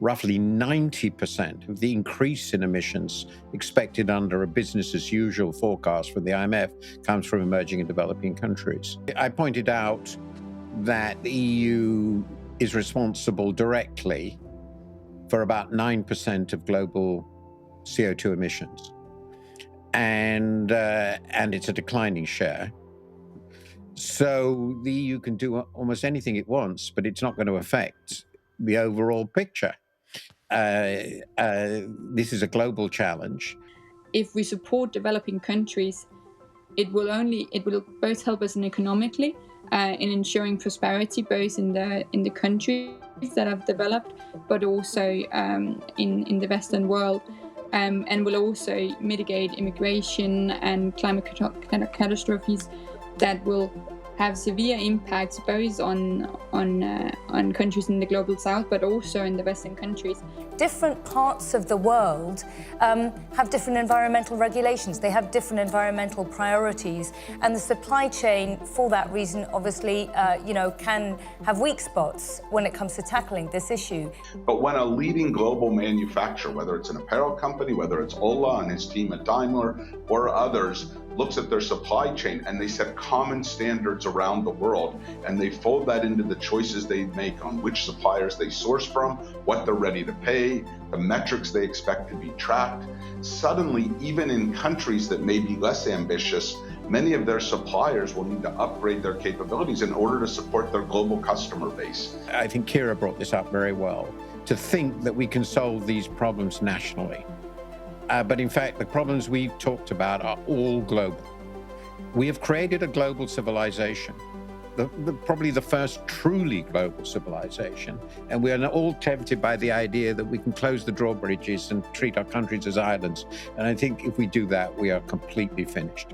roughly 90% of the increase in emissions expected under a business as usual forecast from the IMF comes from emerging and developing countries. I pointed out that the EU is responsible directly for about 9% of global CO2 emissions. And it's a declining share. So the EU can do almost anything it wants, but it's not going to affect the overall picture. This is a global challenge. If we support developing countries, it will both help us economically in ensuring prosperity, both in the countries that have developed, but also in the Western world, and will also mitigate immigration and climate catastrophes that will have severe impacts both on countries in the global south, but also in the Western countries. Different parts of the world have different environmental regulations. They have different environmental priorities, and the supply chain, for that reason, obviously, can have weak spots when it comes to tackling this issue. But when a leading global manufacturer, whether it's an apparel company, whether it's Ola and his team at Daimler or others, looks at their supply chain and they set common standards around the world, and they fold that into the choices they make on which suppliers they source from, what they're ready to pay, the metrics they expect to be tracked. Suddenly, even in countries that may be less ambitious, many of their suppliers will need to upgrade their capabilities in order to support their global customer base. I think Kira brought this up very well, to think that we can solve these problems nationally. But in fact, the problems we've talked about are all global. We have created a global civilization, probably the first truly global civilization, and we are all tempted by the idea that we can close the drawbridges and treat our countries as islands. And I think if we do that, we are completely finished.